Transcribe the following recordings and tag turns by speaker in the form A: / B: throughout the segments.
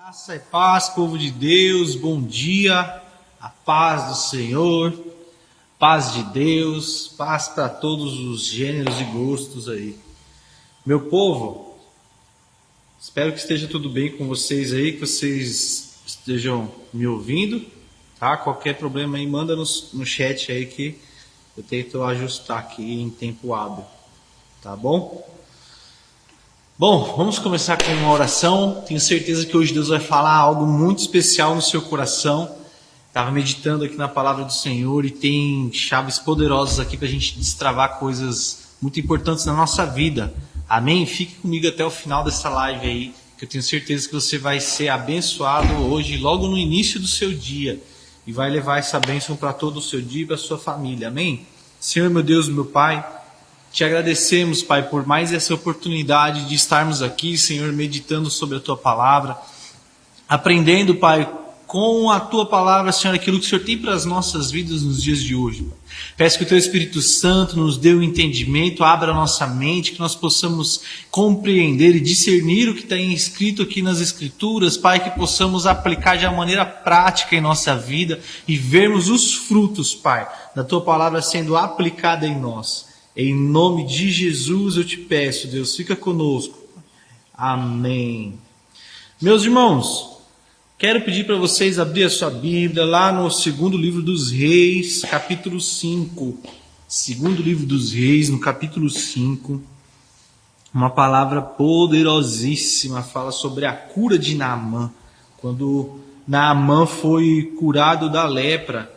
A: Graça e paz, povo de Deus, bom dia, a paz do Senhor, paz de Deus, paz para todos os gêneros e gostos aí. Meu povo, espero que esteja tudo bem com vocês aí, que vocês estejam me ouvindo, tá? Qualquer problema aí, manda no chat aí que eu tento ajustar aqui em tempo hábil, tá bom? Bom, vamos começar com uma oração. Tenho certeza que hoje Deus vai falar algo muito especial no seu coração. Estava meditando aqui na palavra do Senhor e tem chaves poderosas aqui para a gente destravar coisas muito importantes na nossa vida. Amém? Fique comigo até o final dessa live aí, que eu tenho certeza que você vai ser abençoado hoje, logo no início do seu dia, e vai levar essa bênção para todo o seu dia e para a sua família. Amém? Senhor, meu Deus, meu Pai, te agradecemos, Pai, por mais essa oportunidade de estarmos aqui, Senhor, meditando sobre a Tua Palavra, aprendendo, Pai, com a Tua Palavra, Senhor, aquilo que o Senhor tem para as nossas vidas nos dias de hoje, Pai. Peço que o Teu Espírito Santo nos dê o entendimento, abra a nossa mente, que nós possamos compreender e discernir o que está escrito aqui nas Escrituras, Pai, que possamos aplicar de uma maneira prática em nossa vida e vermos os frutos, Pai, da Tua Palavra sendo aplicada em nós. Em nome de Jesus eu te peço, Deus, fica conosco. Amém. Meus irmãos, quero pedir para vocês abrir a sua Bíblia lá no segundo livro dos Reis, capítulo 5. Segundo livro dos Reis, no capítulo 5. Uma palavra poderosíssima, fala sobre a cura de Naamã. Quando Naamã foi curado da lepra.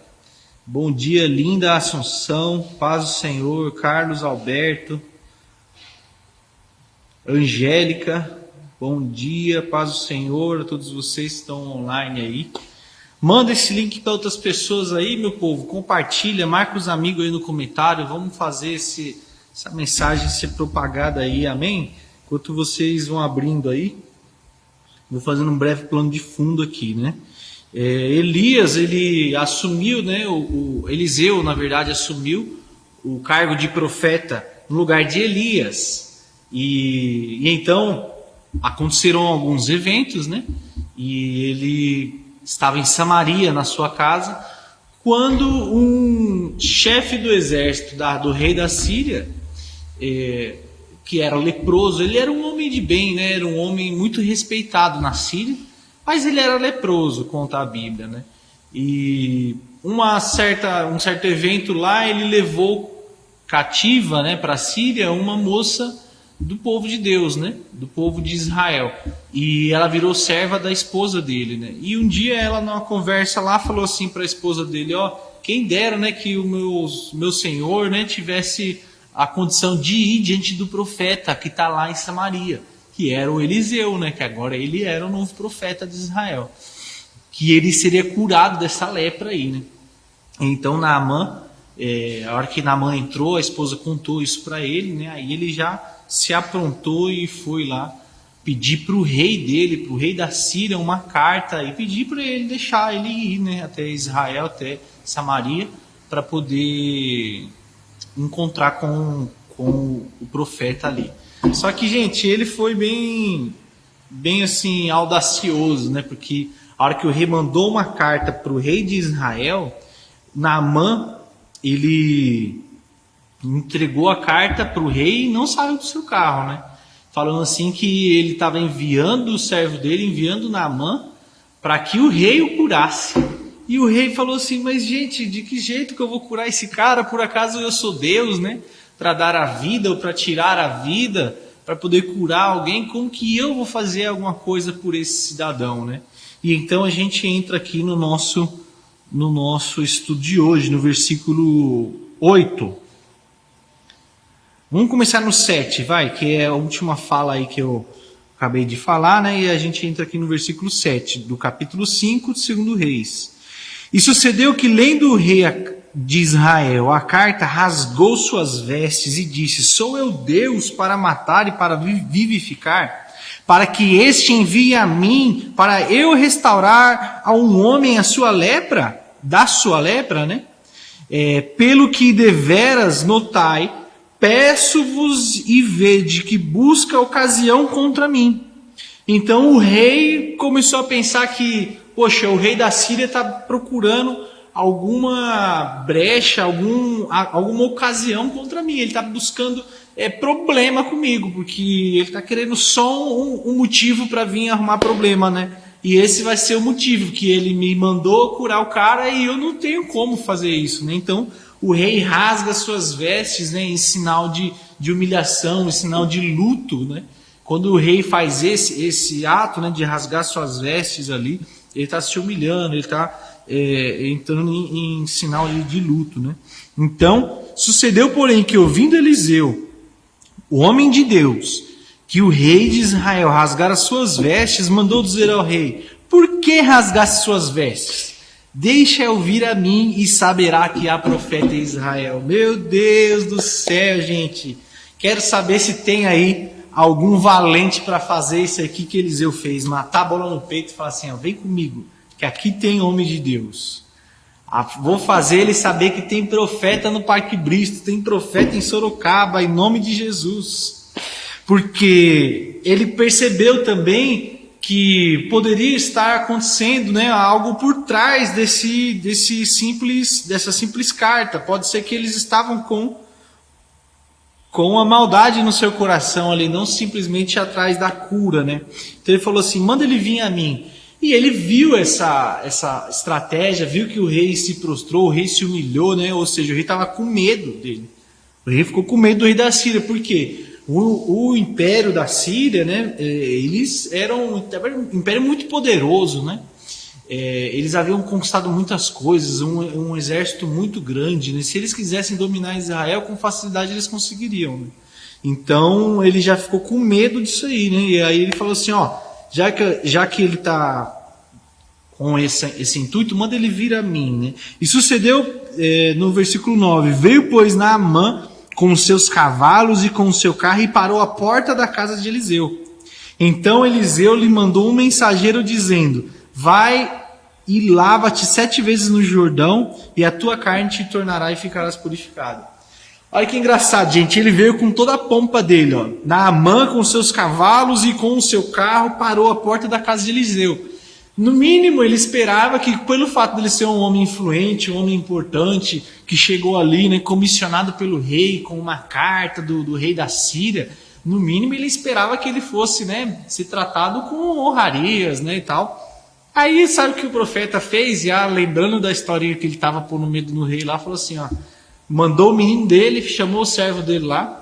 A: Bom dia, linda Assunção, paz do Senhor, Carlos Alberto, Angélica, bom dia, paz do Senhor a todos vocês que estão online aí. Manda esse link para outras pessoas aí, meu povo, compartilha, marca os amigos aí no comentário, vamos fazer essa mensagem ser propagada aí, amém? Enquanto vocês vão abrindo aí, vou fazendo um breve plano de fundo aqui, né? Elias, ele assumiu, né, o Eliseu, na verdade, assumiu o cargo de profeta no lugar de Elias. E então aconteceram alguns eventos, né? E ele estava em Samaria, na sua casa, quando um chefe do exército do rei da Síria, que era leproso, ele era um homem de bem, né? Era um homem muito respeitado na Síria. Mas ele era leproso, conta a Bíblia, né? E um certo evento lá, ele levou cativa, né, para a Síria uma moça do povo de Deus, né? Do povo de Israel. E ela virou serva da esposa dele, né? E um dia ela, numa conversa lá, falou assim para a esposa dele, ó, quem dera, né, que o meu senhor, né, tivesse a condição de ir diante do profeta que está lá em Samaria, que era o Eliseu, né? Que agora ele era o novo profeta de Israel, que ele seria curado dessa lepra aí, né? Então Naamã, a hora que Naamã entrou, a esposa contou isso para ele, né? Aí ele já se aprontou e foi lá pedir para o rei dele, para o rei da Síria, uma carta e pedir para ele deixar ele ir, né? Até Israel, até Samaria, para poder encontrar com o profeta ali. Só que, gente, ele foi bem assim, audacioso, né? Porque a hora que o rei mandou uma carta para o rei de Israel, Naamã, ele entregou a carta para o rei e não saiu do seu carro, né? Falando assim que ele estava enviando o servo dele, enviando Naamã, para que o rei o curasse. E o rei falou assim, mas gente, de que jeito que eu vou curar esse cara? Por acaso eu sou Deus, né? Para dar a vida ou para tirar a vida, para poder curar alguém, como que eu vou fazer alguma coisa por esse cidadão, né? E então a gente entra aqui no nosso estudo de hoje, no versículo 8. Vamos começar no 7, vai, que é a última fala aí que eu acabei de falar, né? E a gente entra aqui no versículo 7, do capítulo 5 de 2 Reis. E sucedeu que, lendo o rei de Israel a carta, rasgou suas vestes e disse, sou eu Deus para matar e para vivificar, para que este envie a mim, para eu restaurar a um homem a sua lepra, da sua lepra, né? Pelo que deveras notai, peço-vos e vede que busca ocasião contra mim. Então o rei começou a pensar que, poxa, o rei da Síria está procurando alguma brecha, alguma ocasião contra mim. Ele está buscando problema comigo, porque ele está querendo só um motivo para vir arrumar problema, né? E esse vai ser o motivo, que ele me mandou curar o cara e eu não tenho como fazer isso, né? Então o rei rasga suas vestes, né, em sinal de humilhação, em sinal de luto, né? Quando o rei faz esse ato, né, de rasgar suas vestes ali, ele está se humilhando, ele está entrando em sinal de luto, né? Então, sucedeu, porém, que ouvindo Eliseu, o homem de Deus, que o rei de Israel rasgara suas vestes, mandou dizer ao rei: por que rasgaste suas vestes? Deixa eu vir a mim e saberá que há profeta em Israel. Meu Deus do céu, gente. Quero saber se tem aí algum valente para fazer isso aqui que Eliseu fez. Matar a bola no peito e falar assim, ó, vem comigo, que aqui tem homem de Deus. Vou fazer ele saber que tem profeta no Parque Bristo, tem profeta em Sorocaba, em nome de Jesus. Porque ele percebeu também que poderia estar acontecendo, né, algo por trás dessa simples carta. Pode ser que eles estavam com a maldade no seu coração ali, não simplesmente atrás da cura, né? Então ele falou assim, manda ele vir a mim. E ele viu essa estratégia, viu que o rei se prostrou, o rei se humilhou, né? Ou seja, o rei estava com medo dele. O rei ficou com medo do rei da Síria. Por quê? O império da Síria, né? Eles eram um império muito poderoso, né? Eles haviam conquistado muitas coisas, um exército muito grande, né? Se eles quisessem dominar Israel, com facilidade eles conseguiriam, né? Então ele já ficou com medo disso aí, né? E aí ele falou assim, ó, já que ele está com esse intuito, manda ele vir a mim, né? E sucedeu no versículo 9, veio pois Naamã com os seus cavalos e com o seu carro e parou à porta da casa de Eliseu. Então Eliseu lhe mandou um mensageiro dizendo, vai e lava-te 7 vezes no Jordão e a tua carne te tornará e ficarás purificado. Olha que engraçado, gente, ele veio com toda a pompa dele, ó. Naamã com seus cavalos e com o seu carro parou à porta da casa de Eliseu. No mínimo, ele esperava que, pelo fato de ele ser um homem influente, um homem importante, que chegou ali, né, comissionado pelo rei, com uma carta do rei da Síria, no mínimo ele esperava que ele fosse, né, ser tratado com honrarias, né, e tal. Aí, sabe o que o profeta fez? Já lembrando da historinha que ele estava pondo medo no rei lá, falou assim, ó, mandou o menino dele, chamou o servo dele lá,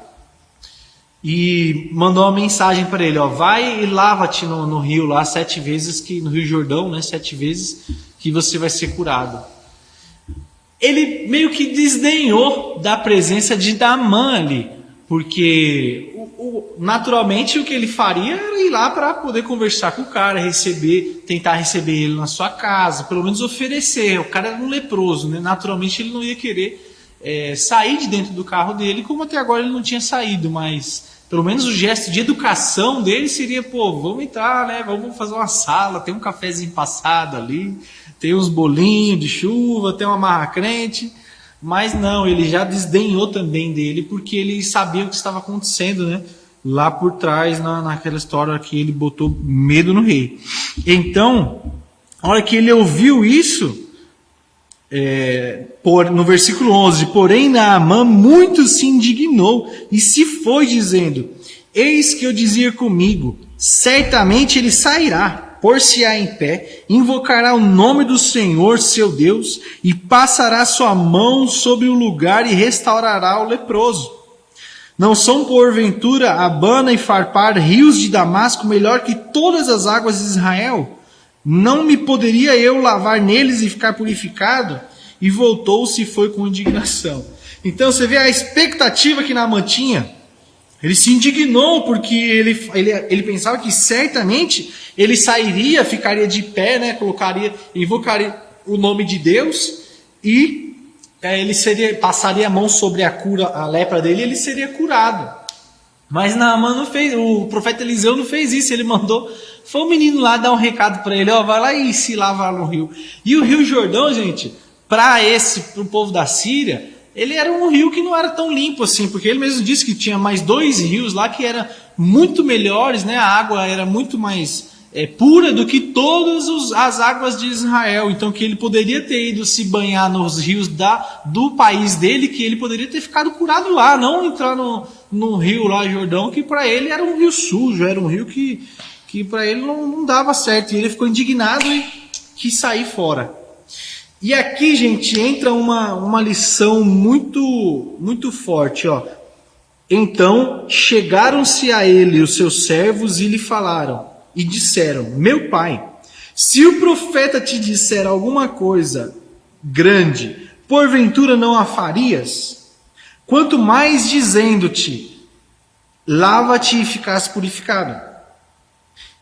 A: e mandou uma mensagem para ele, ó, vai e lava-te no rio lá 7 vezes, no Rio Jordão, né, 7 vezes, que você vai ser curado. Ele meio que desdenhou da presença de Naamã ali, porque naturalmente o que ele faria era ir lá para poder conversar com o cara, tentar receber ele na sua casa, pelo menos oferecer. O cara era um leproso, né? Naturalmente ele não ia querer sair de dentro do carro dele, como até agora ele não tinha saído, mas pelo menos o gesto de educação dele seria, pô, vamos entrar, né? Vamos fazer uma sala, tem um cafezinho passado ali, tem uns bolinhos de chuva, tem uma marra crente. Mas não, ele já desdenhou também dele, porque ele sabia o que estava acontecendo, né? Lá por trás, naquela história que ele botou medo no rei. Então, a hora que ele ouviu isso, no versículo 11, porém Naamã muito se indignou e se foi dizendo, eis que eu dizia comigo, certamente ele sairá, pôr-se-á em pé, invocará o nome do Senhor, seu Deus, e passará sua mão sobre o lugar e restaurará o leproso. Não são porventura Abana e Farpar, rios de Damasco, melhor que todas as águas de Israel? Não me poderia eu lavar neles e ficar purificado? E voltou-se e foi com indignação. Então você vê a expectativa que Naamã tinha. Ele se indignou porque ele pensava que certamente ele sairia, ficaria de pé, né, invocaria o nome de Deus e ele passaria a mão sobre a lepra dele e ele seria curado. Mas Naamã não fez, o profeta Eliseu não fez isso, ele foi o menino lá dar um recado para ele, ó, vai lá e se lava no rio. E o Rio Jordão, gente, para o povo da Síria, ele era um rio que não era tão limpo assim, porque ele mesmo disse que tinha mais 2 rios lá que eram muito melhores, né? A água era muito mais pura do que todas as águas de Israel. Então que ele poderia ter ido se banhar nos rios do país dele, que ele poderia ter ficado curado lá, não entrar no rio lá, Jordão, que para ele era um rio sujo, era um rio que para ele não dava certo. E ele ficou indignado e quis sair fora. E aqui, gente, entra uma lição muito, muito forte, ó. Então chegaram-se a ele os seus servos e lhe falaram, e disseram: meu pai, se o profeta te disser alguma coisa grande, porventura não a farias? Quanto mais dizendo-te, lava-te e ficás purificado.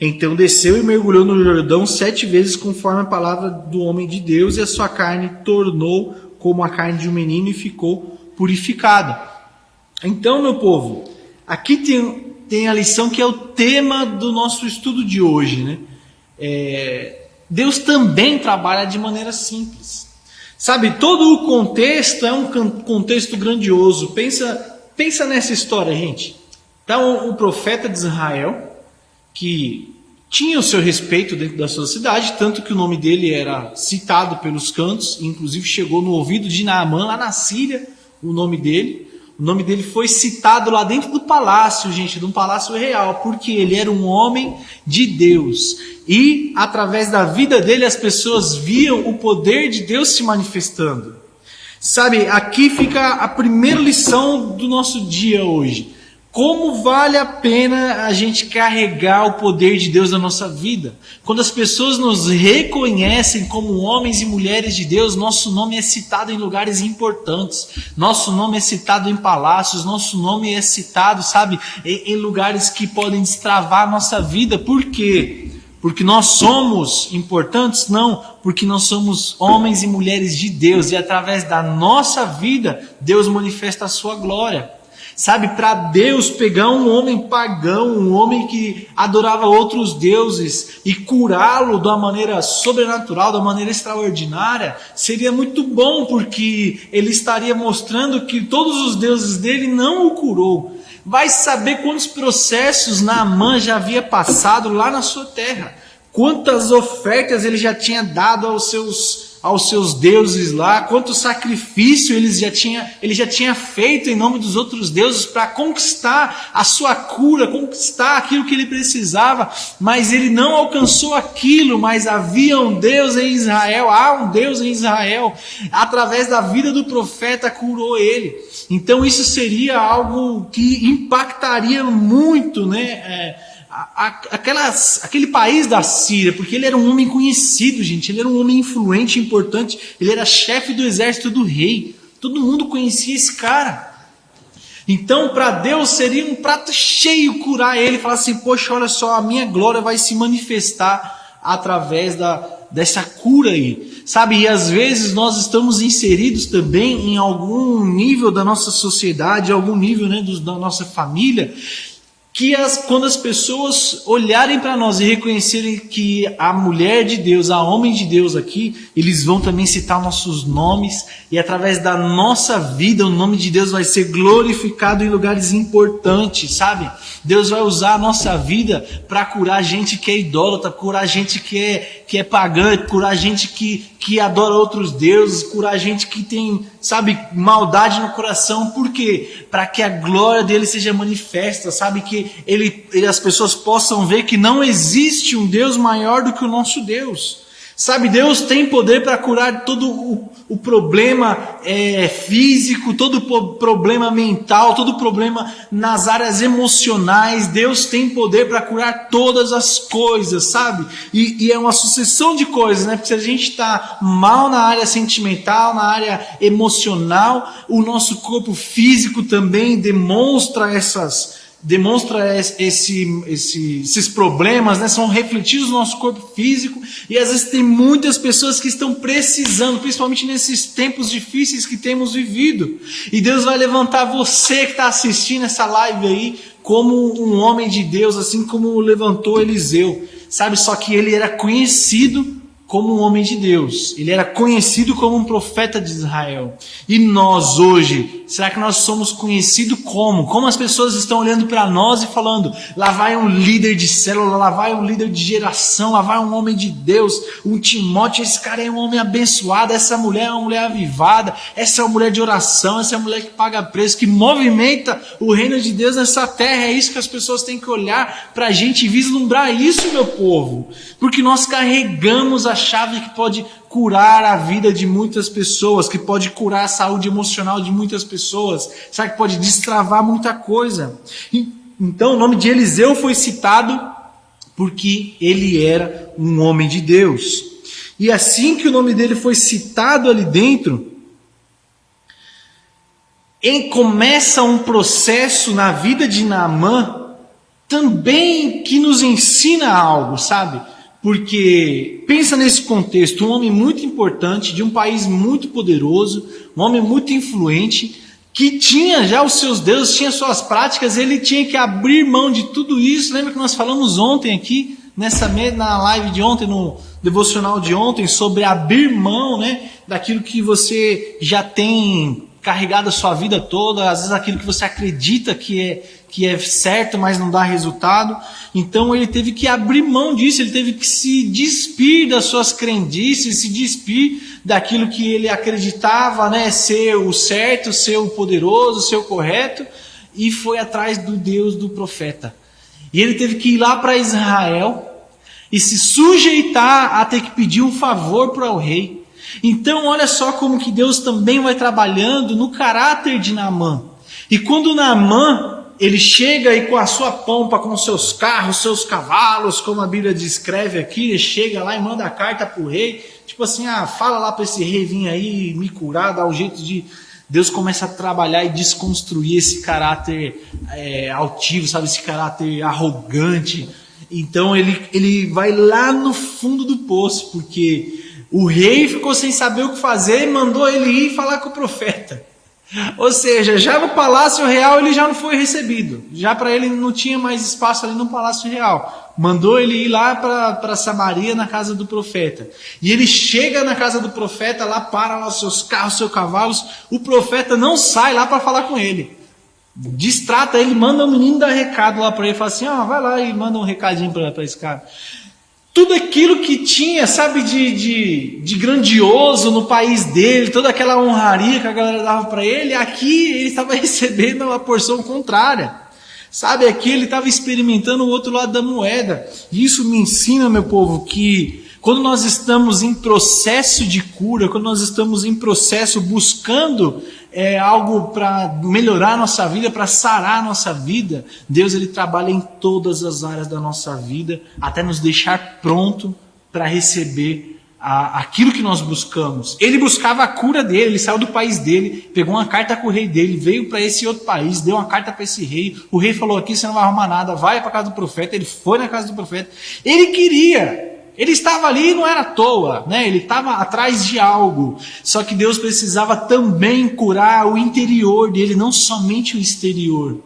A: Então desceu e mergulhou no Jordão 7 vezes, conforme a palavra do homem de Deus, e a sua carne tornou como a carne de um menino e ficou purificada. Então, meu povo, aqui tem a lição que é o tema do nosso estudo de hoje, né? Deus também trabalha de maneira simples. Sabe, todo o contexto é um contexto grandioso. Pensa nessa história, gente. Então, o profeta de Israel, que tinha o seu respeito dentro da sua cidade, tanto que o nome dele era citado pelos cantos, inclusive chegou no ouvido de Naamã, lá na Síria, o nome dele. O nome dele foi citado lá dentro do palácio, gente, de um palácio real, porque ele era um homem de Deus. E, através da vida dele, as pessoas viam o poder de Deus se manifestando. Sabe, aqui fica a primeira lição do nosso dia hoje. Como vale a pena a gente carregar o poder de Deus na nossa vida? Quando as pessoas nos reconhecem como homens e mulheres de Deus, nosso nome é citado em lugares importantes. Nosso nome é citado em palácios, nosso nome é citado, sabe, em lugares que podem destravar a nossa vida. Por quê? Porque nós somos importantes? Não, porque nós somos homens e mulheres de Deus. E através da nossa vida, Deus manifesta a sua glória. Sabe, para Deus pegar um homem pagão, um homem que adorava outros deuses e curá-lo de uma maneira sobrenatural, de uma maneira extraordinária, seria muito bom, porque ele estaria mostrando que todos os deuses dele não o curou. Vai saber quantos processos Naamã já havia passado lá na sua terra, quantas ofertas ele já tinha dado aos seus deuses lá, quanto sacrifício ele já tinha feito em nome dos outros deuses para conquistar a sua cura, conquistar aquilo que ele precisava, mas ele não alcançou aquilo. Mas havia um Deus em Israel, há um Deus em Israel, através da vida do profeta curou ele. Então isso seria algo que impactaria muito, né? Aquele país da Síria, porque ele era um homem conhecido, gente, ele era um homem influente, importante, ele era chefe do exército do rei, todo mundo conhecia esse cara. Então para Deus seria um prato cheio curar ele, falar assim: poxa, olha só, a minha glória vai se manifestar através dessa cura aí, sabe? E às vezes nós estamos inseridos também em algum nível da nossa sociedade, algum nível, né, da nossa família, que quando as pessoas olharem para nós e reconhecerem que a mulher de Deus, a homem de Deus aqui, eles vão também citar nossos nomes, e através da nossa vida o nome de Deus vai ser glorificado em lugares importantes, sabe? Deus vai usar a nossa vida para curar gente que é idólatra, curar gente que é pagã, curar gente que adora outros deuses, curar gente que tem, sabe, maldade no coração. Por quê? Para que a glória dele seja manifesta, sabe, que as pessoas possam ver que não existe um Deus maior do que o nosso Deus. Sabe, Deus tem poder para curar todo o problema físico, todo o problema mental, todo o problema nas áreas emocionais. Deus tem poder para curar todas as coisas, sabe? E é uma sucessão de coisas, né? Porque se a gente está mal na área sentimental, na área emocional, o nosso corpo físico também demonstra esses problemas, né? São refletidos no nosso corpo físico. E às vezes tem muitas pessoas que estão precisando, principalmente nesses tempos difíceis que temos vivido, e Deus vai levantar você que está assistindo essa live aí como um homem de Deus, assim como levantou Eliseu, sabe? Só que ele era conhecido como um homem de Deus. Ele era conhecido como um profeta de Israel. E nós hoje, será que nós somos conhecidos como? Como as pessoas estão olhando para nós e falando, lá vai um líder de célula, lá vai um líder de geração, lá vai um homem de Deus, um Timóteo, esse cara é um homem abençoado, essa mulher é uma mulher avivada, essa é uma mulher de oração, essa é uma mulher que paga preço, que movimenta o reino de Deus nessa terra. É isso que as pessoas têm que olhar para a gente e vislumbrar isso, meu povo. Porque nós carregamos a chave que pode curar a vida de muitas pessoas, que pode curar a saúde emocional de muitas pessoas, sabe, que pode destravar muita coisa. Então o nome de Eliseu foi citado porque ele era um homem de Deus. E assim que o nome dele foi citado ali dentro, começa um processo na vida de Naamã também que nos ensina algo, sabe? Porque, pensa nesse contexto, um homem muito importante, de um país muito poderoso, um homem muito influente, que tinha já os seus deuses, tinha suas práticas, ele tinha que abrir mão de tudo isso. Lembra que nós falamos ontem aqui, na live de ontem, no devocional de ontem, sobre abrir mão, né, daquilo que você já tem carregado a sua vida toda, às vezes aquilo que você acredita que é certo, mas não dá resultado. Então ele teve que abrir mão disso, ele teve que se despir das suas crendices, se despir daquilo que ele acreditava, né, ser o certo, ser o poderoso, ser o correto, e foi atrás do Deus do profeta. E ele teve que ir lá para Israel e se sujeitar a ter que pedir um favor para o rei. Então olha só como que Deus também vai trabalhando no caráter de Naamã. E quando Naamã, ele chega e com a sua pompa, com seus carros, seus cavalos, como a Bíblia descreve aqui, ele chega lá e manda a carta para o rei, tipo assim, fala lá para esse rei vir aí me curar, dá um jeito de... Deus começa a trabalhar e desconstruir esse caráter altivo, sabe, esse caráter arrogante. Então ele vai lá no fundo do poço, porque o rei ficou sem saber o que fazer e mandou ele ir falar com o profeta. Ou seja, já no palácio real ele já não foi recebido. Já para ele não tinha mais espaço ali no palácio real. Mandou ele ir lá para Samaria, na casa do profeta. E ele chega na casa do profeta, lá para lá os seus carros, seus cavalos. O profeta não sai lá para falar com ele. Distrata ele, manda o menino dar recado lá para ele. Fala assim, vai lá e manda um recadinho para esse cara. Tudo aquilo que tinha, sabe, de grandioso no país dele, toda aquela honraria que a galera dava para ele, aqui ele estava recebendo uma porção contrária. Sabe, aqui ele estava experimentando o outro lado da moeda. E isso me ensina, meu povo, que quando nós estamos em processo de cura, quando nós estamos em processo buscando algo para melhorar a nossa vida, para sarar a nossa vida, Deus ele trabalha em todas as áreas da nossa vida, até nos deixar pronto para receber aquilo que nós buscamos. Ele buscava a cura dele, ele saiu do país dele, pegou uma carta com o rei dele, veio para esse outro país, deu uma carta para esse rei, o rei falou, aqui você não vai arrumar nada, vai para a casa do profeta. Ele foi na casa do profeta, ele queria... Ele estava ali e não era à toa, né? Ele estava atrás de algo. Só que Deus precisava também curar o interior dele, não somente o exterior.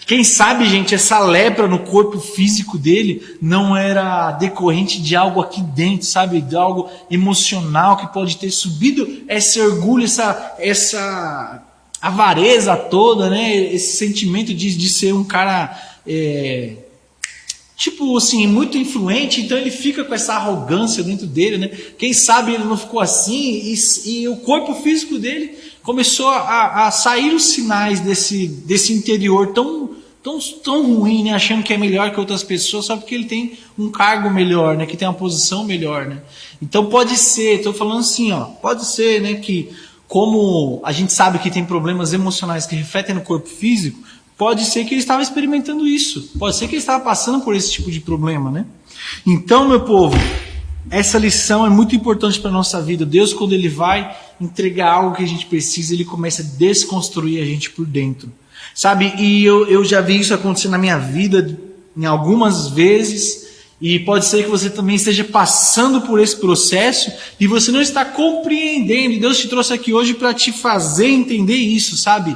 A: Quem sabe, gente, essa lepra no corpo físico dele não era decorrente de algo aqui dentro, sabe? De algo emocional que pode ter subido esse orgulho, essa avareza toda, né? Esse sentimento de ser um cara... tipo assim, muito influente, então ele fica com essa arrogância dentro dele, né? Quem sabe ele não ficou assim e o corpo físico dele começou a sair os sinais desse interior tão ruim, né? Achando que é melhor que outras pessoas só porque ele tem um cargo melhor, né? Que tem uma posição melhor, né? Então pode ser, estou falando assim, pode ser, né? Que como a gente sabe que tem problemas emocionais que refletem no corpo físico, pode ser que ele estava experimentando isso. Pode ser que ele estava passando por esse tipo de problema, né? Então, meu povo, essa lição é muito importante para a nossa vida. Deus, quando ele vai entregar algo que a gente precisa, ele começa a desconstruir a gente por dentro. Sabe? E eu já vi isso acontecer na minha vida em algumas vezes. E pode ser que você também esteja passando por esse processo e você não está compreendendo. E Deus te trouxe aqui hoje para te fazer entender isso, sabe?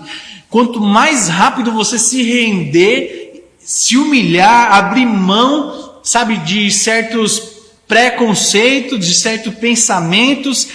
A: Quanto mais rápido você se render, se humilhar, abrir mão, sabe, de certos preconceito, de certos pensamentos,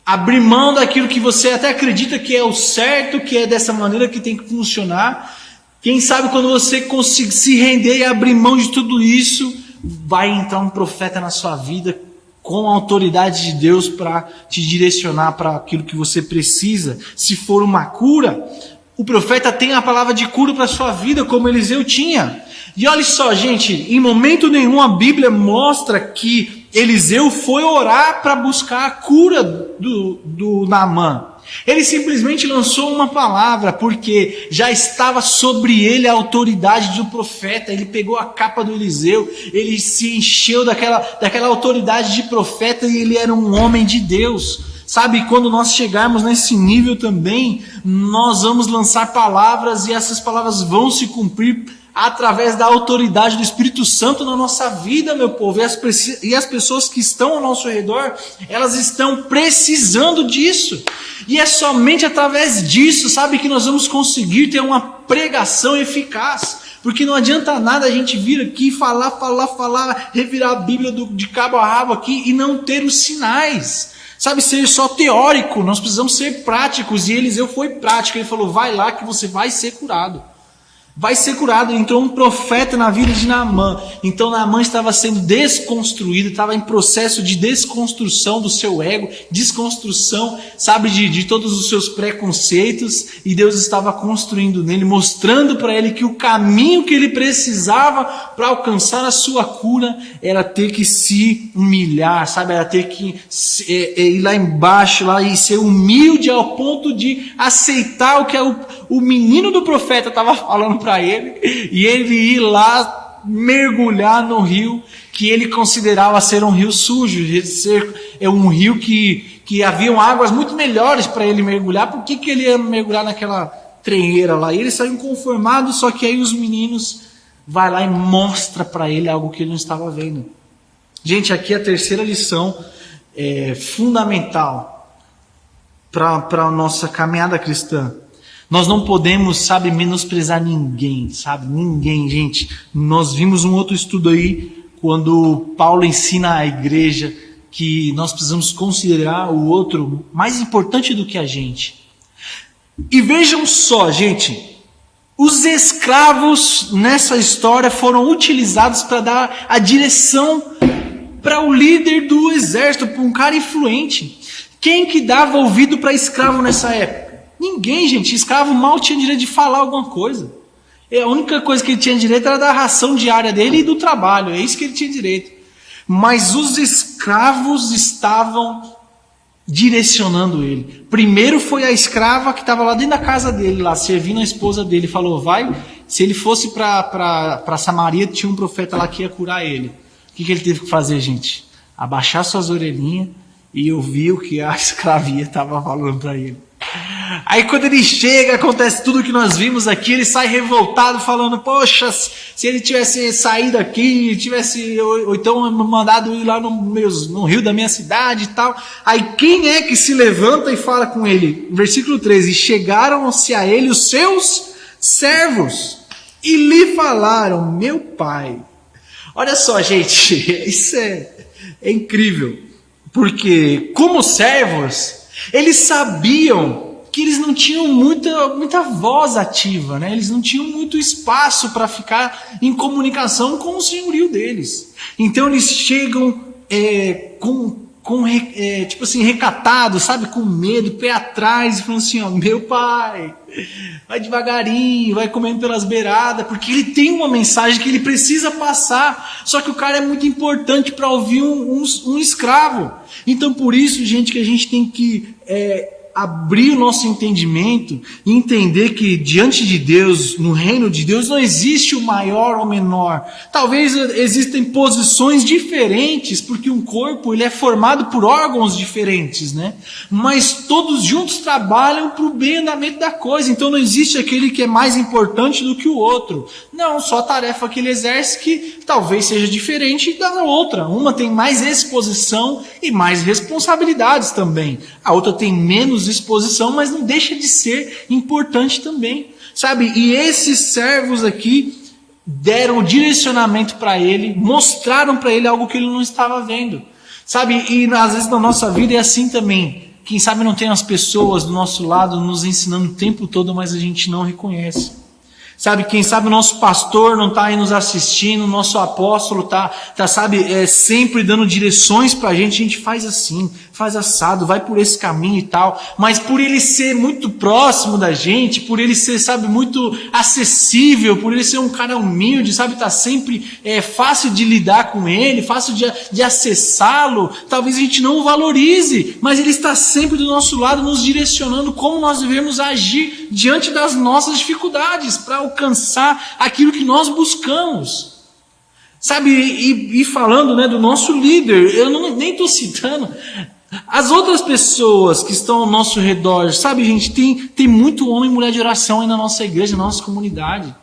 A: abrir mão daquilo que você até acredita que é o certo, que é dessa maneira que tem que funcionar. Quem sabe quando você conseguir se render e abrir mão de tudo isso, vai entrar um profeta na sua vida com a autoridade de Deus para te direcionar para aquilo que você precisa. Se for uma cura, o profeta tem a palavra de cura para a sua vida, como Eliseu tinha. E olha só, gente, em momento nenhum a Bíblia mostra que Eliseu foi orar para buscar a cura do Naamã. Ele simplesmente lançou uma palavra, porque já estava sobre ele a autoridade do profeta. Ele pegou a capa do Eliseu, ele se encheu daquela autoridade de profeta, e ele era um homem de Deus. Sabe, quando nós chegarmos nesse nível também, nós vamos lançar palavras, e essas palavras vão se cumprir através da autoridade do Espírito Santo na nossa vida, meu povo. E as pessoas que estão ao nosso redor, elas estão precisando disso. E é somente através disso, sabe, que nós vamos conseguir ter uma pregação eficaz. Porque não adianta nada a gente vir aqui falar, revirar a Bíblia de cabo a rabo aqui e não ter os sinais. Sabe, ser só teórico. Nós precisamos ser práticos. E Eliseu foi prático. Ele falou, vai lá que você vai ser curado. Vai ser curado. Entrou um profeta na vida de Naamã. Então Naamã estava sendo desconstruído, estava em processo de desconstrução do seu ego, desconstrução, sabe, de todos os seus preconceitos, e Deus estava construindo nele, mostrando para ele que o caminho que ele precisava para alcançar a sua cura era ter que se humilhar, sabe, era ter que ir lá embaixo lá, e ser humilde ao ponto de aceitar o que o menino do profeta estava falando para ele, e ele ir lá mergulhar no rio que ele considerava ser um rio sujo, ser um rio que haviam águas muito melhores para ele mergulhar. Por que ele ia mergulhar naquela trenheira lá? E ele saiu inconformado, só que aí os meninos vai lá e mostra para ele algo que ele não estava vendo. Gente, aqui a terceira lição é fundamental para a nossa caminhada cristã. Nós não podemos, sabe, menosprezar ninguém, sabe? Ninguém, gente. Nós vimos um outro estudo aí, quando Paulo ensina à igreja que nós precisamos considerar o outro mais importante do que a gente. E vejam só, gente, os escravos nessa história foram utilizados para dar a direção para o líder do exército, para um cara influente. Quem que dava ouvido para escravo nessa época? Ninguém, gente. Escravo mal tinha direito de falar alguma coisa. A única coisa que ele tinha direito era da ração diária dele e do trabalho. É isso que ele tinha direito. Mas os escravos estavam direcionando ele. Primeiro foi a escrava que estava lá dentro da casa dele, lá servindo a esposa dele. Falou, vai. Se ele fosse para Samaria, tinha um profeta lá que ia curar ele. O que ele teve que fazer, gente? Abaixar suas orelhinhas e ouvir o que a escravia estava falando para ele. Aí quando ele chega, acontece tudo o que nós vimos aqui, ele sai revoltado falando, poxa, se ele tivesse saído aqui, ou então mandado ir lá no rio da minha cidade e tal. Aí quem é que se levanta e fala com ele? Versículo 13, e chegaram-se a ele os seus servos e lhe falaram, meu pai. Olha só, gente, isso é incrível, porque como servos, eles sabiam que eles não tinham muita voz ativa, né? Eles não tinham muito espaço para ficar em comunicação com o senhorio deles. Então eles chegam tipo assim, recatados, sabe? Com medo, pé atrás, e falam assim, ó, meu pai, vai devagarinho, vai comendo pelas beiradas, porque ele tem uma mensagem que ele precisa passar. Só que o cara é muito importante para ouvir um escravo. Então por isso, gente, que a gente tem que abrir o nosso entendimento e entender que diante de Deus, no reino de Deus, não existe o maior ou menor. Talvez existem posições diferentes, porque um corpo ele é formado por órgãos diferentes, né? Mas todos juntos trabalham para o bem andamento da coisa. Então não existe aquele que é mais importante do que o outro. Não, só a tarefa que ele exerce que talvez seja diferente da outra. Uma tem mais exposição e mais responsabilidades também. A outra tem menos exposição, mas não deixa de ser importante também, sabe? E esses servos aqui, deram o direcionamento para ele, mostraram para ele algo que ele não estava vendo. Sabe, e às vezes na nossa vida é assim também. Quem sabe não tem as pessoas do nosso lado nos ensinando o tempo todo, mas a gente não reconhece. Sabe, quem sabe o nosso pastor não está aí nos assistindo, o nosso apóstolo está sempre dando direções para a gente faz assim, faz assado, vai por esse caminho e tal. Mas por ele ser muito próximo da gente, por ele ser, sabe, muito acessível, por ele ser um cara humilde, sabe, está sempre fácil de lidar com ele, fácil de acessá-lo, talvez a gente não o valorize, mas ele está sempre do nosso lado, nos direcionando como nós devemos agir diante das nossas dificuldades, para alcançar aquilo que nós buscamos. Sabe, e falando, né, do nosso líder, eu nem estou citando as outras pessoas que estão ao nosso redor. Sabe, gente, tem muito homem e mulher de oração aí na nossa igreja, na nossa comunidade.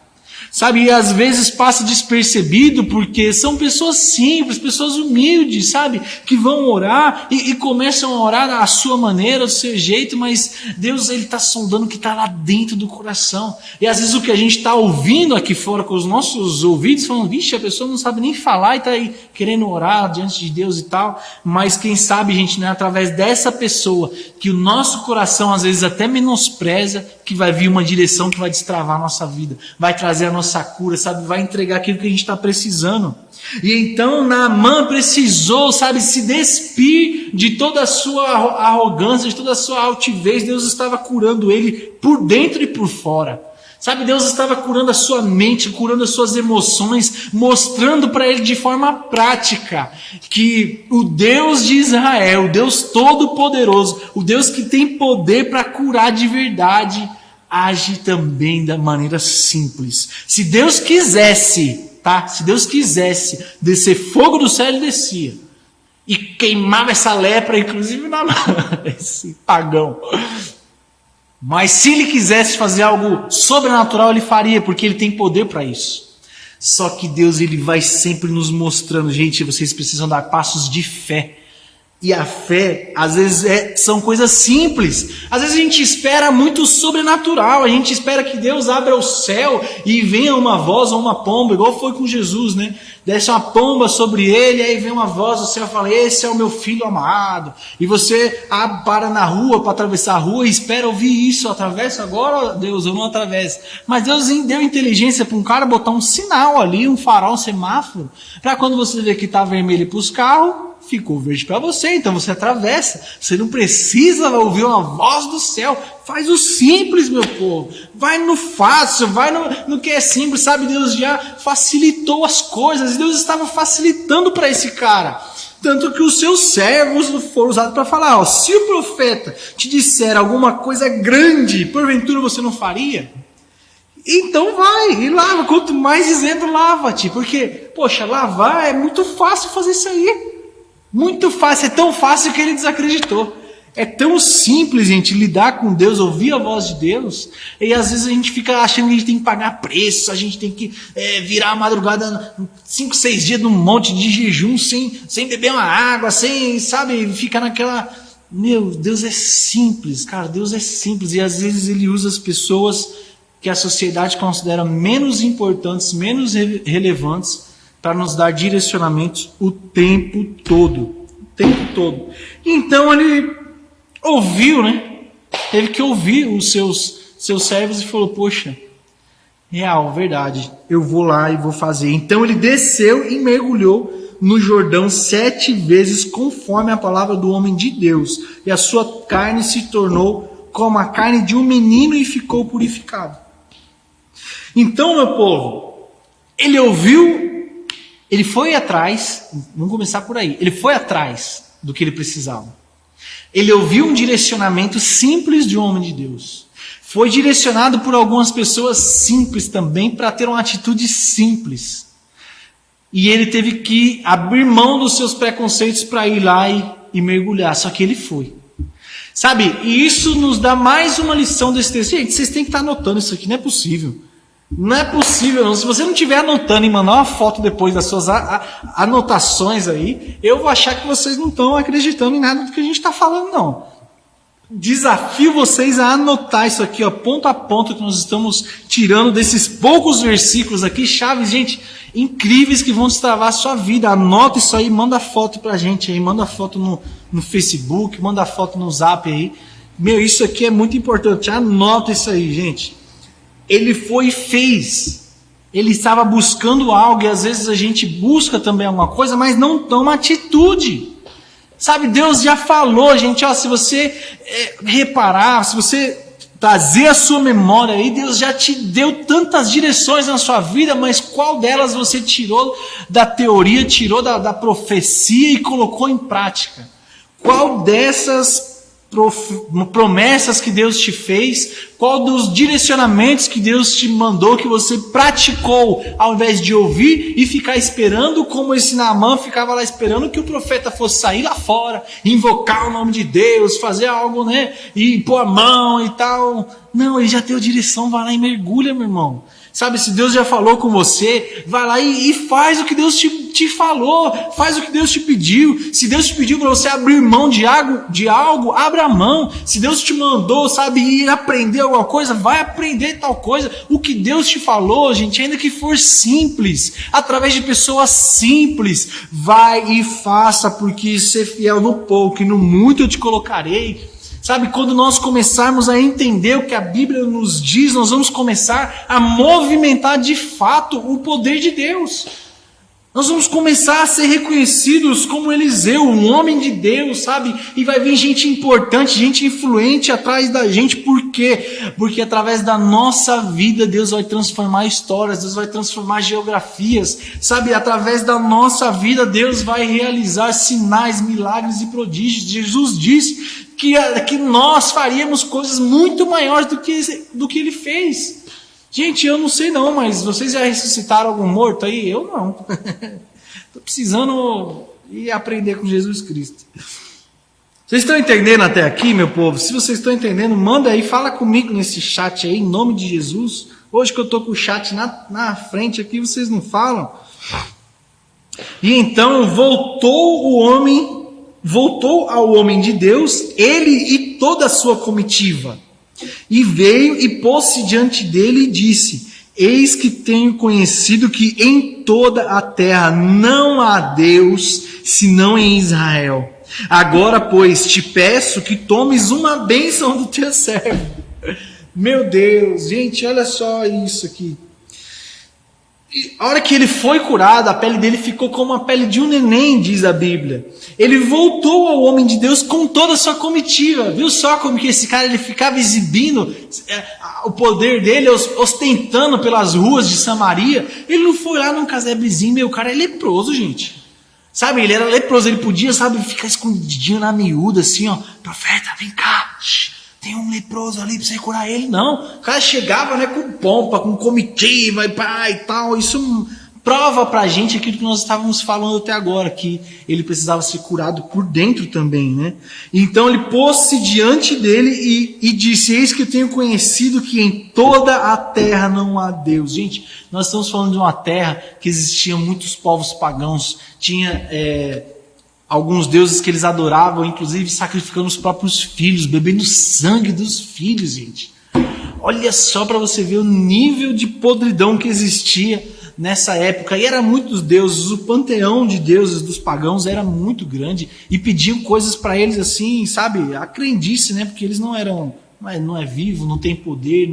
A: Sabe, e às vezes passa despercebido porque são pessoas simples, pessoas humildes, sabe, que vão orar e começam a orar à sua maneira, do seu jeito, mas Deus, ele está sondando o que está lá dentro do coração. E às vezes o que a gente está ouvindo aqui fora com os nossos ouvidos, falando, vixe, a pessoa não sabe nem falar e está aí querendo orar diante de Deus e tal, mas quem sabe, gente, né, através dessa pessoa que o nosso coração às vezes até menospreza, que vai vir uma direção que vai destravar a nossa vida, vai trazer a nossa cura, sabe, vai entregar aquilo que a gente está precisando. E então Naamã precisou, sabe, se despir de toda a sua arrogância, de toda a sua altivez. Deus estava curando ele por dentro e por fora. Sabe, Deus estava curando a sua mente, curando as suas emoções, mostrando para ele de forma prática que o Deus de Israel, o Deus Todo-Poderoso, o Deus que tem poder para curar de verdade, age também da maneira simples. Se Deus quisesse, tá? Se Deus quisesse descer fogo do céu, ele descia. E queimava essa lepra, inclusive na mão, esse pagão. Mas se ele quisesse fazer algo sobrenatural, ele faria, porque ele tem poder para isso. Só que Deus, ele vai sempre nos mostrando, gente, vocês precisam dar passos de fé. E a fé, às vezes, são coisas simples. Às vezes a gente espera muito sobrenatural. A gente espera que Deus abra o céu e venha uma voz ou uma pomba, igual foi com Jesus, né? Desce uma pomba sobre ele, aí vem uma voz do céu e fala, esse é o meu filho amado. E você para na rua para atravessar a rua e espera ouvir isso. Atravessa agora, Deus, eu não atravesso. Mas Deus deu inteligência para um cara botar um sinal ali, um farol, um semáforo, para quando você vê que está vermelho para os carros, ficou verde para você, então você atravessa. Você não precisa ouvir uma voz do céu. Faz o simples, meu povo. Vai no fácil, vai no que é simples, sabe? Deus já facilitou as coisas. Deus estava facilitando para esse cara. Tanto que os seus servos foram usados para falar, ó, se o profeta te disser alguma coisa grande, porventura você não faria? Então vai e lava. Quanto mais dizendo, lava-te. Porque, poxa, lavar é muito fácil fazer isso aí. Muito fácil, é tão fácil que ele desacreditou. É tão simples, gente, lidar com Deus, ouvir a voz de Deus. E às vezes a gente fica achando que a gente tem que pagar preço, a gente tem que virar a madrugada 5, 6 dias num monte de jejum, sem beber uma água, sem, sabe, ficar naquela... Meu, Deus é simples, cara, Deus é simples. E às vezes ele usa as pessoas que a sociedade considera menos importantes, menos relevantes, para nos dar direcionamentos o tempo todo. O tempo todo. Então ele ouviu, né? Teve que ouvir os seus servos e falou, poxa, real, verdade, eu vou lá e vou fazer. Então ele desceu e mergulhou no Jordão 7 vezes, conforme a palavra do homem de Deus. E a sua carne se tornou como a carne de um menino e ficou purificado. Então, meu povo, ele ouviu. Ele foi atrás, vamos começar por aí, ele foi atrás do que ele precisava. Ele ouviu um direcionamento simples de um homem de Deus. Foi direcionado por algumas pessoas simples também para ter uma atitude simples. E ele teve que abrir mão dos seus preconceitos para ir lá e mergulhar, só que ele foi. Sabe, e isso nos dá mais uma lição desse texto. Gente, vocês têm que estar anotando isso aqui, não é possível. Não é possível, não. Se você não estiver anotando e mandar uma foto depois das suas anotações aí, eu vou achar que vocês não estão acreditando em nada do que a gente está falando, não. Desafio vocês a anotar isso aqui, ó, ponto a ponto, que nós estamos tirando desses poucos versículos aqui, chaves, gente, incríveis que vão destravar a sua vida. Anota isso aí, manda foto pra gente aí, manda foto no Facebook, manda foto no Zap aí. Meu, isso aqui é muito importante, anota isso aí, gente. Ele foi e fez. Ele estava buscando algo, e às vezes a gente busca também alguma coisa, mas não toma atitude. Sabe, Deus já falou, gente, ó, se você reparar, se você trazer a sua memória aí, Deus já te deu tantas direções na sua vida, mas qual delas você tirou da teoria, tirou da profecia e colocou em prática? Qual dessas promessas que Deus te fez, qual dos direcionamentos que Deus te mandou que você praticou, ao invés de ouvir e ficar esperando, como esse Naamã ficava lá esperando que o profeta fosse sair lá fora, invocar o nome de Deus, fazer algo, né, e pôr a mão e tal. Não, ele já deu direção, vai lá e mergulha, meu irmão. Sabe, se Deus já falou com você, vai lá e faz o que Deus te falou, faz o que Deus te pediu. Se Deus te pediu para você abrir mão de algo, abra a mão. Se Deus te mandou, sabe, ir aprender alguma coisa, vai aprender tal coisa. O que Deus te falou, gente, ainda que for simples, através de pessoas simples, vai e faça, porque ser fiel no pouco e no muito eu te colocarei. Sabe, quando nós começarmos a entender o que a Bíblia nos diz, nós vamos começar a movimentar de fato o poder de Deus. Nós vamos começar a ser reconhecidos como Eliseu, um homem de Deus, sabe? E vai vir gente importante, gente influente atrás da gente. Por quê? Porque através da nossa vida, Deus vai transformar histórias, Deus vai transformar geografias, sabe? Através da nossa vida, Deus vai realizar sinais, milagres e prodígios. Jesus disse que nós faríamos coisas muito maiores do que ele fez. Gente, eu não sei não, mas vocês já ressuscitaram algum morto aí? Eu não. Estou precisando ir aprender com Jesus Cristo. Vocês estão entendendo até aqui, meu povo? Se vocês estão entendendo, manda aí, fala comigo nesse chat aí, em nome de Jesus. Hoje que eu estou com o chat na frente aqui, vocês não falam. E então voltou ao homem de Deus, ele e toda a sua comitiva. E veio e pôs-se diante dele e disse: eis que tenho conhecido que em toda a terra não há Deus, senão em Israel. Agora, pois, te peço que tomes uma bênção do teu servo. Meu Deus, gente, olha só isso aqui. E a hora que ele foi curado, a pele dele ficou como a pele de um neném, diz a Bíblia. Ele voltou ao homem de Deus com toda a sua comitiva. Viu só como que esse cara ele ficava exibindo o poder dele, ostentando pelas ruas de Samaria. Ele não foi lá num casebrezinho, meu, o cara é leproso, gente. Sabe, ele era leproso, ele podia, sabe, ficar escondidinho na miúda, assim, ó. Profeta, vem cá, tem um leproso ali para você curar ele. Não, o cara chegava, né, com pompa, com comitiva e tal. Isso prova pra gente aquilo que nós estávamos falando até agora, que ele precisava ser curado por dentro também, né? Então ele pôs-se diante dele e disse: eis que eu tenho conhecido que em toda a terra não há Deus. Gente, nós estamos falando de uma terra que existiam muitos povos pagãos, tinha alguns deuses que eles adoravam, inclusive sacrificando os próprios filhos, bebendo sangue dos filhos, gente. Olha só para você ver o nível de podridão que existia nessa época. E era muitos deuses, o panteão de deuses dos pagãos era muito grande, e pediam coisas para eles assim, sabe, a crendice, né, porque eles não eram, não é vivo, não tem poder,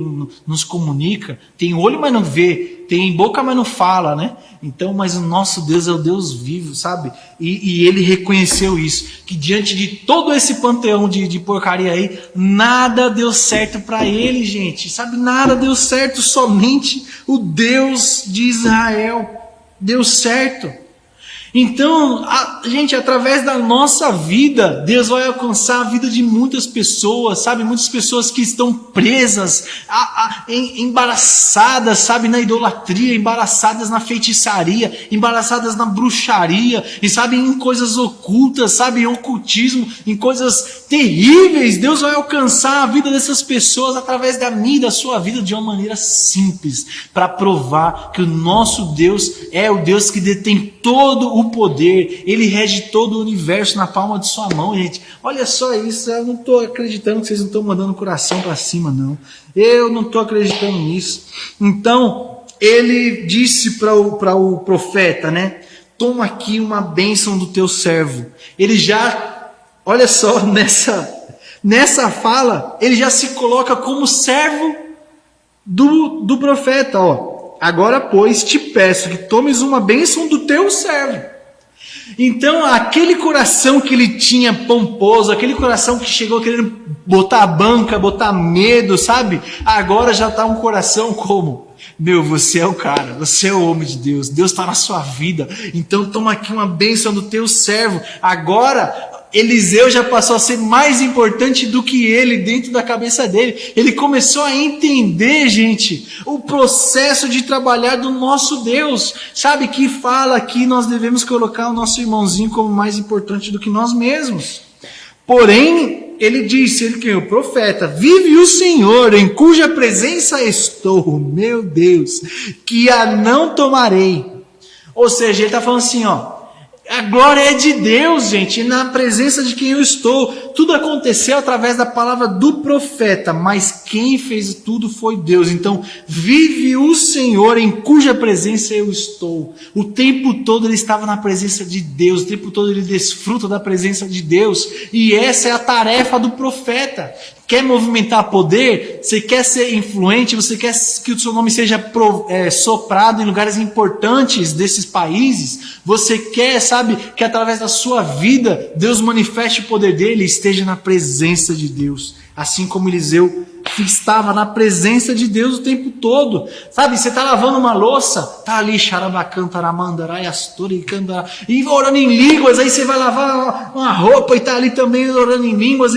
A: não se comunica, tem olho mas não vê, tem boca mas não fala, né? Então, mas o nosso Deus é o Deus vivo, sabe? E ele reconheceu isso, que diante de todo esse panteão de porcaria aí, nada deu certo para ele, gente, sabe? Nada deu certo, somente o Deus de Israel deu certo. Então, gente, através da nossa vida, Deus vai alcançar a vida de muitas pessoas, sabe? Muitas pessoas que estão presas, embaraçadas, sabe? Na idolatria, embaraçadas na feitiçaria, embaraçadas na bruxaria, e sabe? Em coisas ocultas, sabe? Em ocultismo, em coisas terríveis. Deus vai alcançar a vida dessas pessoas através da minha e da sua vida de uma maneira simples, para provar que o nosso Deus é o Deus que detém todo o o poder, Ele rege todo o universo na palma de sua mão, gente. Olha só isso, eu não estou acreditando que vocês não estão mandando o coração para cima, não. Eu não estou acreditando nisso. Então, ele disse para o profeta, né? Toma aqui uma bênção do teu servo. Ele já, olha só, nessa fala, ele já se coloca como servo do profeta, ó. Agora, pois, te peço que tomes uma bênção do teu servo. Então, aquele coração que ele tinha pomposo, aquele coração que chegou querendo botar a banca, botar medo, sabe? Agora já está um coração como? Meu, você é o cara, você é o homem de Deus, Deus está na sua vida, então toma aqui uma bênção do teu servo. Agora, Eliseu já passou a ser mais importante do que ele dentro da cabeça dele. Ele começou a entender, gente, o processo de trabalhar do nosso Deus, sabe, que fala que nós devemos colocar o nosso irmãozinho como mais importante do que nós mesmos. Porém, ele disse, ele que é o profeta, vive o Senhor em cuja presença estou, meu Deus, que a não tomarei. Ou seja, ele está falando assim, ó, a glória é de Deus, gente, na presença de quem eu estou. Tudo aconteceu através da palavra do profeta, mas quem fez tudo foi Deus. Então, vive o Senhor em cuja presença eu estou. O tempo todo ele estava na presença de Deus, o tempo todo ele desfruta da presença de Deus. E essa é a tarefa do profeta. Quer movimentar poder? Você quer ser influente? Você quer que o seu nome seja soprado em lugares importantes desses países? Você quer, sabe, que através da sua vida Deus manifeste o poder dele e esteja na presença de Deus? Assim como Eliseu estava na presença de Deus o tempo todo. Sabe, você está lavando uma louça, está ali, e orando em línguas, aí você vai lavar uma roupa e está ali também orando em línguas.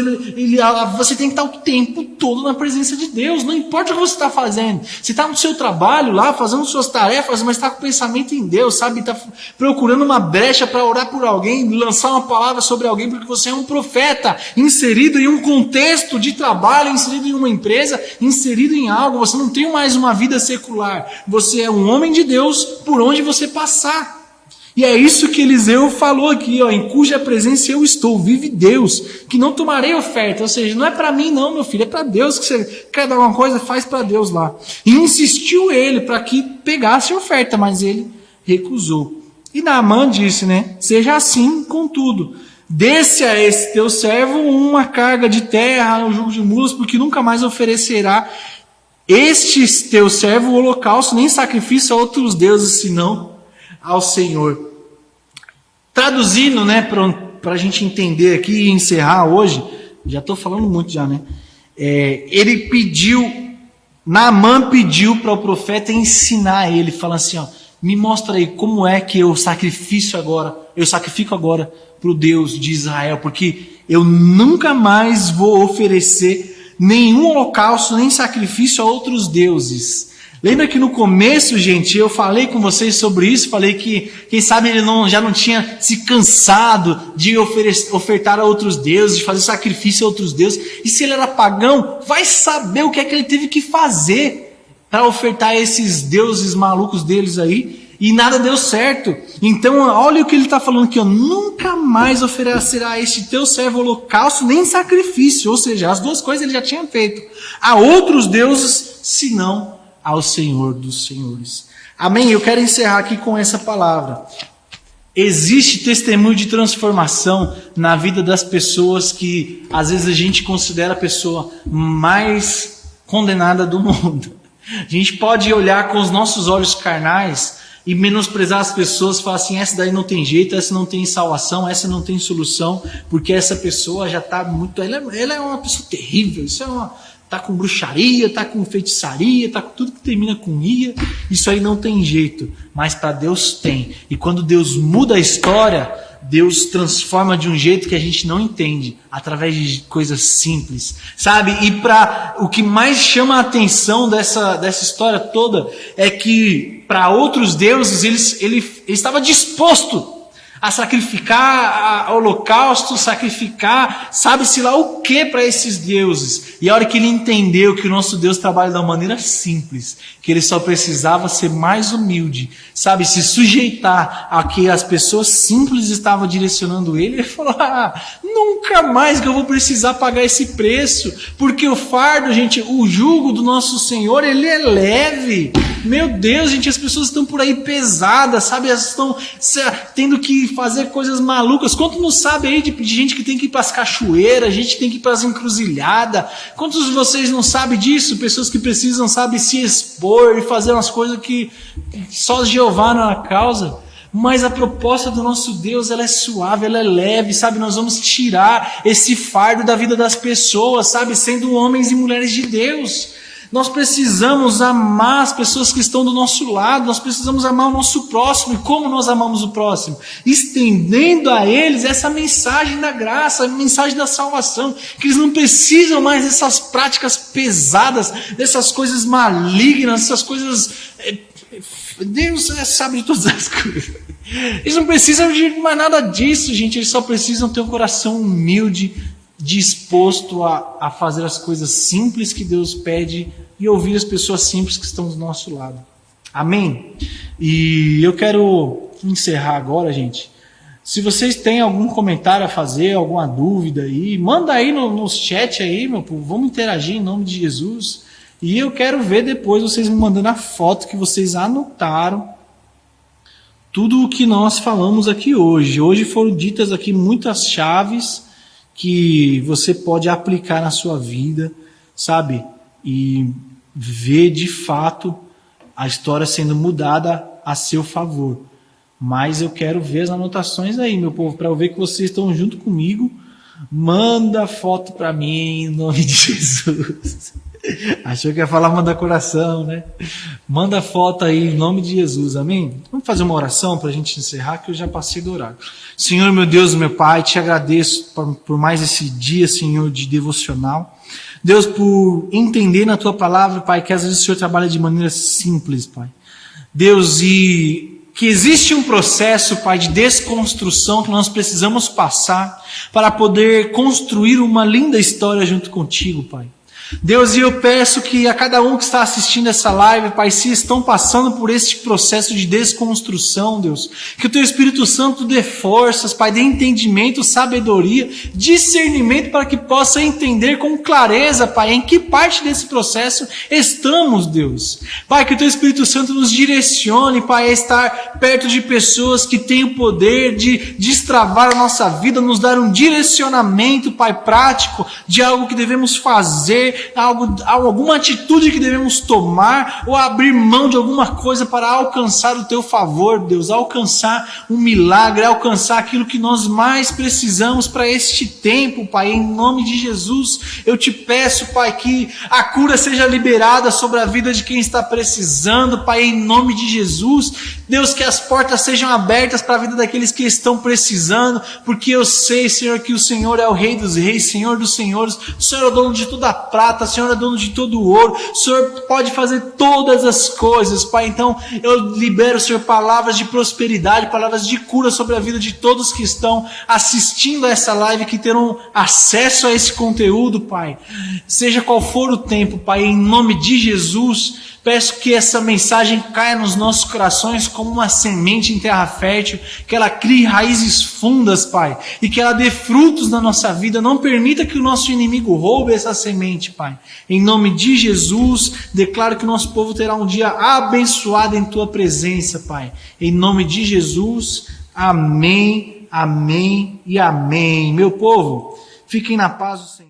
A: Você tem que estar o tempo todo na presença de Deus, não importa o que você está fazendo. Você está no seu trabalho lá, fazendo suas tarefas, mas está com o pensamento em Deus, sabe? Está procurando uma brecha para orar por alguém, lançar uma palavra sobre alguém, porque você é um profeta, inserido em um contexto de trabalho, inserido em uma empresa, inserido em algo. Você não tem mais uma vida secular, você é um homem de Deus por onde você passar. E é isso que Eliseu falou aqui, ó, em cuja presença eu estou, vive Deus, que não tomarei oferta. Ou seja, não é para mim não, meu filho, é para Deus, que você quer dar uma coisa, faz para Deus lá. E insistiu ele para que pegasse a oferta, mas ele recusou. E Naamã disse, né, seja assim contudo, desce a esse teu servo uma carga de terra, um jugo de mulas, porque nunca mais oferecerá este teu servo o holocausto, nem sacrifício a outros deuses, senão ao Senhor. Traduzindo, né, para a gente entender aqui e encerrar hoje, já estou falando muito já, né? Naamã pediu para o profeta ensinar ele, falando assim, ó, me mostra aí como é que eu sacrifico agora para o Deus de Israel, porque eu nunca mais vou oferecer nenhum holocausto, nem sacrifício a outros deuses. Lembra que no começo, gente, eu falei com vocês sobre isso, falei que, quem sabe ele já não tinha se cansado de ofertar a outros deuses, de fazer sacrifício a outros deuses, e se ele era pagão, vai saber o que é que ele teve que fazer para ofertar esses deuses malucos deles aí, e nada deu certo. Então, olha o que ele está falando aqui, ó, nunca mais oferecerá a este teu servo holocausto, nem sacrifício, ou seja, as duas coisas ele já tinha feito, a outros deuses, senão ao Senhor dos Senhores. Amém? Eu quero encerrar aqui com essa palavra. Existe testemunho de transformação na vida das pessoas que às vezes a gente considera a pessoa mais condenada do mundo. A gente pode olhar com os nossos olhos carnais e menosprezar as pessoas, falar assim, essa daí não tem jeito, essa não tem salvação, essa não tem solução, porque essa pessoa já está muito... Ela é uma pessoa terrível, isso é uma... Está com bruxaria, está com feitiçaria, está com tudo que termina com ia. Isso aí não tem jeito. Mas para Deus tem. E quando Deus muda a história, Deus transforma de um jeito que a gente não entende. Através de coisas simples. Sabe? E o que mais chama a atenção dessa história toda é que para outros deuses ele estava disposto a sacrificar holocausto, sacrificar, sabe-se lá o que para esses deuses. E a hora que ele entendeu que o nosso Deus trabalha de uma maneira simples, que ele só precisava ser mais humilde, sabe, se sujeitar a que as pessoas simples estavam direcionando ele falou, nunca mais que eu vou precisar pagar esse preço, porque o fardo, gente, o jugo do nosso Senhor, ele é leve. Meu Deus, gente, as pessoas estão por aí pesadas, sabe, elas estão tendo que fazer coisas malucas. Quanto não sabe aí de gente que tem que ir para as cachoeiras, gente que tem que ir para as encruzilhadas? Quantos de vocês não sabem disso? Pessoas que precisam, sabe, se expor e fazer umas coisas que só Jeová não é a causa. Mas a proposta do nosso Deus, ela é suave, ela é leve, sabe? Nós vamos tirar esse fardo da vida das pessoas, sabe? Sendo homens e mulheres de Deus. Nós precisamos amar as pessoas que estão do nosso lado, nós precisamos amar o nosso próximo. E como nós amamos o próximo? Estendendo a eles essa mensagem da graça, a mensagem da salvação, que eles não precisam mais dessas práticas pesadas, dessas coisas malignas, dessas coisas... Deus sabe de todas as coisas. Eles não precisam de mais nada disso, gente. Eles só precisam ter um coração humilde, disposto a fazer as coisas simples que Deus pede e ouvir as pessoas simples que estão do nosso lado. Amém? E eu quero encerrar agora, gente. Se vocês têm algum comentário a fazer, alguma dúvida aí, manda aí no chat aí, meu povo. Vamos interagir em nome de Jesus. E eu quero ver depois vocês me mandando a foto que vocês anotaram tudo o que nós falamos aqui hoje. Hoje foram ditas aqui muitas chaves que você pode aplicar na sua vida, sabe? E ver de fato a história sendo mudada a seu favor. Mas eu quero ver as anotações aí, meu povo, para eu ver que vocês estão junto comigo. Manda foto para mim em nome de Jesus. Achou que ia falar manda coração, né? Manda foto aí em nome de Jesus, amém? Vamos fazer uma oração para a gente encerrar, que eu já passei do horário. Senhor, meu Deus, meu Pai, te agradeço por mais esse dia, Senhor, de devocional. Deus, por entender na Tua palavra, Pai, que às vezes o Senhor trabalha de maneira simples, Pai. Deus, e que existe um processo, Pai, de desconstrução que nós precisamos passar para poder construir uma linda história junto contigo, Pai. Deus, e eu peço que a cada um que está assistindo essa live, Pai, se estão passando por esse processo de desconstrução, Deus, que o Teu Espírito Santo dê forças, Pai, dê entendimento, sabedoria, discernimento para que possa entender com clareza, Pai, em que parte desse processo estamos, Deus. Pai, que o Teu Espírito Santo nos direcione, Pai, a estar perto de pessoas que têm o poder de destravar a nossa vida, nos dar um direcionamento, Pai, prático de algo que devemos fazer, alguma atitude que devemos tomar, ou abrir mão de alguma coisa para alcançar o Teu favor, Deus, alcançar um milagre, alcançar aquilo que nós mais precisamos para este tempo, Pai, em nome de Jesus. Eu te peço, Pai, que a cura seja liberada sobre a vida de quem está precisando, Pai, em nome de Jesus. Deus, que as portas sejam abertas para a vida daqueles que estão precisando, porque eu sei, Senhor, que o Senhor é o Rei dos Reis, Senhor dos Senhores, o Senhor é o dono de toda a prata, o Senhor é dono de todo o ouro, o Senhor pode fazer todas as coisas, Pai. Então eu libero, Senhor, palavras de prosperidade, palavras de cura sobre a vida de todos que estão assistindo a essa live, que terão acesso a esse conteúdo, Pai. Seja qual for o tempo, Pai, em nome de Jesus, peço que essa mensagem caia nos nossos corações como uma semente em terra fértil, que ela crie raízes fundas, Pai, e que ela dê frutos na nossa vida. Não permita que o nosso inimigo roube essa semente, Pai. Em nome de Jesus, declaro que o nosso povo terá um dia abençoado em Tua presença, Pai. Em nome de Jesus, amém, amém e amém. Meu povo, fiquem na paz do Senhor.